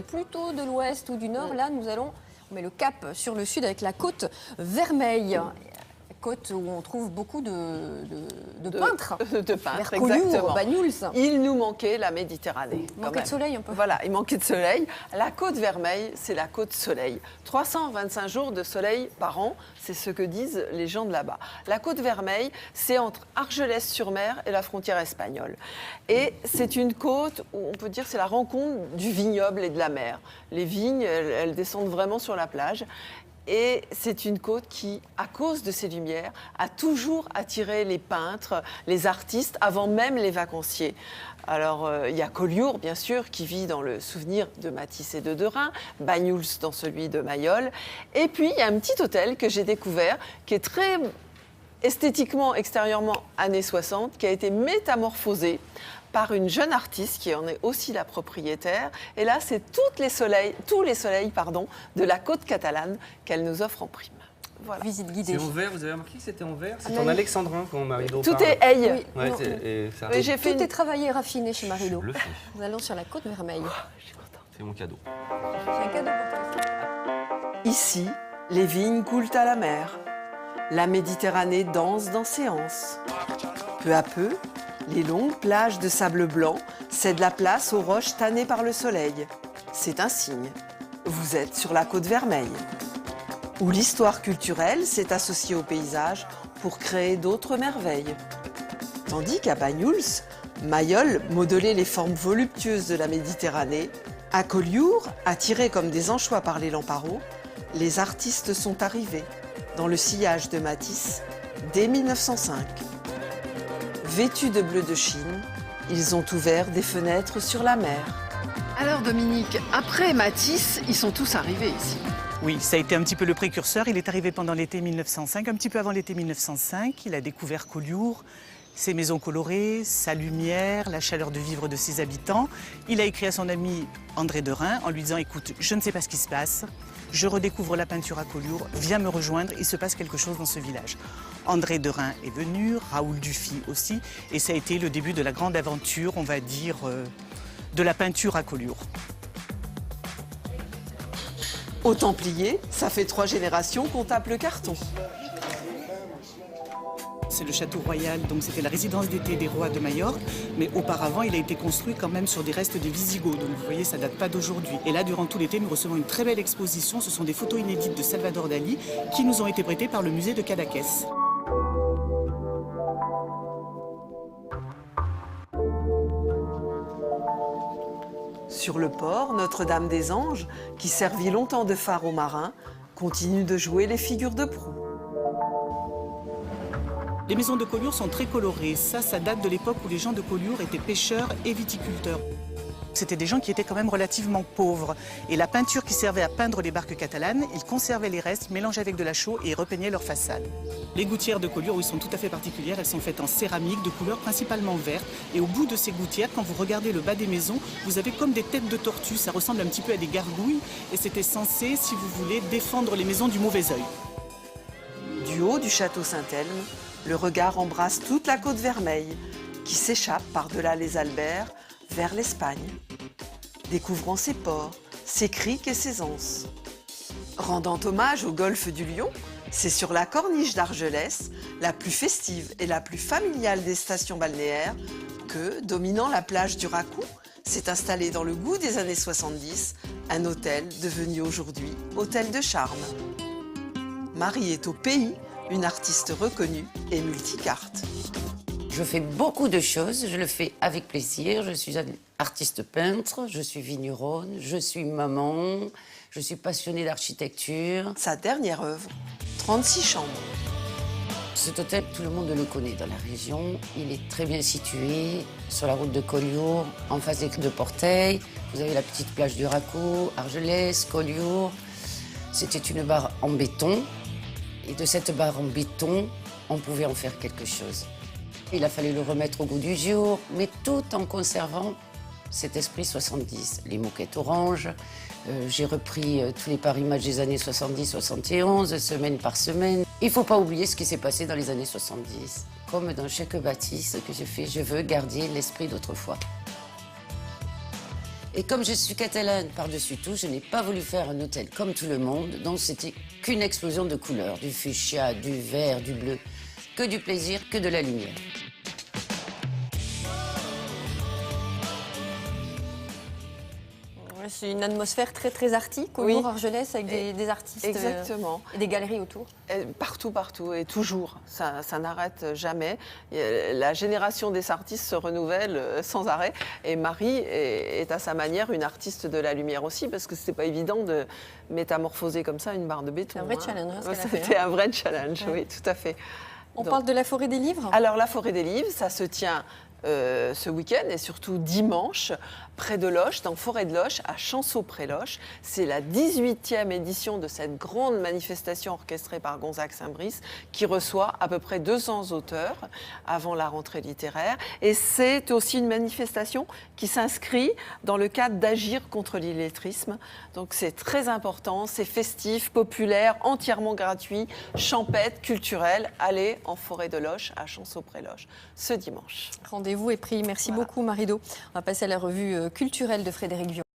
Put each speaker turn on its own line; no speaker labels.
plutôt de l'ouest ou du nord. Là, on met le cap sur le sud avec la côte Vermeille. Côte où on trouve beaucoup de peintres.
De peintres,
Vers Collioure,
exactement.
Banyuls.
Il nous manquait la Méditerranée.
Il manquait de soleil un peu.
Voilà, il manquait de soleil. La côte Vermeille, c'est la côte soleil. 325 jours de soleil par an, c'est ce que disent les gens de là-bas. La côte Vermeille, c'est entre Argelès-sur-Mer et la frontière espagnole. Et c'est une côte où on peut dire c'est la rencontre du vignoble et de la mer. Les vignes, elles descendent vraiment sur la plage. Et c'est une côte qui, à cause de ses lumières, a toujours attiré les peintres, les artistes, avant même les vacanciers. Alors, il y a Collioure, bien sûr, qui vit dans le souvenir de Matisse et de Derain, Banyuls dans celui de Mayol. Et puis, il y a un petit hôtel que j'ai découvert, qui est très esthétiquement, extérieurement, années 60, qui a été métamorphosé par une jeune artiste qui en est aussi la propriétaire. Et là, c'est tous les soleils de la côte catalane qu'elle nous offre en prime. Voilà.
Visite guidée.
C'est en vert, vous avez remarqué que c'était en vert? C'est en alexandrin quand Marie-Do
Tout
parle.
est ail.
Oui,
Ouais,
non,
et ça
Mais j'ai fait
tout est travaillé et raffiné chez Marie-Do.
Je le fais.
Nous allons sur la côte Vermeille.
Je suis contente.
C'est mon cadeau.
J'ai un cadeau pour toi.
Ici, les vignes coulent à la mer. La Méditerranée danse dans ses anses. Peu à peu, les longues plages de sable blanc cèdent la place aux roches tannées par le soleil. C'est un signe. Vous êtes sur la côte Vermeille, où l'histoire culturelle s'est associée au paysage pour créer d'autres merveilles. Tandis qu'à Banyuls, Mayol modelait les formes voluptueuses de la Méditerranée, à Collioure, attirés comme des anchois par les lamparaux, les artistes sont arrivés dans le sillage de Matisse dès 1905. Vêtus de bleu de Chine, ils ont ouvert des fenêtres sur la mer.
Alors Dominique, après Matisse, ils sont tous arrivés ici.
Oui, ça a été un petit peu le précurseur. Il est arrivé pendant l'été 1905, un petit peu avant l'été 1905. Il a découvert Collioure, ses maisons colorées, sa lumière, la chaleur de vivre de ses habitants. Il a écrit à son ami André Derain en lui disant « Écoute, je ne sais pas ce qui se passe. Je redécouvre la peinture à Collioure. Viens me rejoindre, il se passe quelque chose dans ce village. » André Derain est venu, Raoul Dufy aussi. Et ça a été le début de la grande aventure, on va dire, de la peinture à Collioure.
Aux Templiers, ça fait 3 générations qu'on tape le carton.
C'est le château royal, donc c'était la résidence d'été des rois de Majorque, mais auparavant il a été construit quand même sur des restes des Visigoths, donc vous voyez ça date pas d'aujourd'hui. Et là durant tout l'été nous recevons une très belle exposition, ce sont des photos inédites de Salvador Dali qui nous ont été prêtées par le musée de Cadaqués.
Sur le port, Notre-Dame-des-Anges, qui servit longtemps de phare aux marins, continue de jouer les figures de proue.
Les maisons de Collioure sont très colorées, ça date de l'époque où les gens de Collioure étaient pêcheurs et viticulteurs. C'était des gens qui étaient quand même relativement pauvres. Et la peinture qui servait à peindre les barques catalanes, ils conservaient les restes, mélangeaient avec de la chaux et repeignaient leurs façades. Les gouttières de Collioure, ils sont tout à fait particulières. Elles sont faites en céramique, de couleur principalement verte. Et au bout de ces gouttières, quand vous regardez le bas des maisons, vous avez comme des têtes de tortues. Ça ressemble un petit peu à des gargouilles. Et c'était censé, si vous voulez, défendre les maisons du mauvais œil.
Du haut du château Saint-Elme, le regard embrasse toute la côte Vermeille, qui s'échappe par-delà les Alberts vers l'Espagne, découvrant ses ports, ses criques et ses anses. Rendant hommage au golfe du Lion, c'est sur la corniche d'Argelès, la plus festive et la plus familiale des stations balnéaires, que, dominant la plage du Racou, s'est installé dans le goût des années 70, un hôtel devenu aujourd'hui hôtel de charme. Marie est au pays, une artiste reconnue et multicarte.
Je fais beaucoup de choses, je le fais avec plaisir. Je suis artiste peintre, je suis vigneronne, je suis maman, je suis passionnée d'architecture.
Sa dernière œuvre, 36 chambres.
Cet hôtel, tout le monde le connaît dans la région. Il est très bien situé sur la route de Collioure, en face des de Porteil. Vous avez la petite plage du Racou, Argelès, Collioure. C'était une barre en béton. Et de cette barre en béton, on pouvait en faire quelque chose. Il a fallu le remettre au goût du jour, mais tout en conservant cet esprit 70. Les moquettes oranges, j'ai repris tous les Paris Match des années 70-71, semaine par semaine. Il ne faut pas oublier ce qui s'est passé dans les années 70. Comme dans chaque bâtisse que je fais, je veux garder l'esprit d'autrefois. Et comme je suis catalane par-dessus tout, je n'ai pas voulu faire un hôtel comme tout le monde, donc c'était qu'une explosion de couleurs, du fuchsia, du vert, du bleu, que du plaisir, que de la lumière.
Ouais, c'est une atmosphère très très arty, Collioure, Argelès, avec des artistes
Exactement.
Et des galeries autour.
Et partout, et toujours. Ça n'arrête jamais. La génération des artistes se renouvelle sans arrêt. Et Marie est à sa manière une artiste de la lumière aussi, parce que c'était pas évident de métamorphoser comme ça une barre de béton.
C'est un vrai challenge, ce qu'elle a fait,
C'était un vrai challenge, oui, tout à fait.
On parle de la forêt des livres.
Alors, la forêt des livres, ça se tient ce week-end et surtout dimanche, près de Loches, dans Forêt de Loches, à Chanceau-près-Loches. C'est la 18e édition de cette grande manifestation orchestrée par Gonzague Saint-Brice qui reçoit à peu près 200 auteurs avant la rentrée littéraire. Et c'est aussi une manifestation qui s'inscrit dans le cadre d'Agir contre l'illettrisme. Donc c'est très important, c'est festif, populaire, entièrement gratuit, champêtre, culturel. Allez en Forêt de Loches, à Chanceau-près-Loches, ce dimanche.
Rendez-vous est pris. Merci beaucoup, Marie-Do. On va passer à la revue culturelle de Frédéric Vion.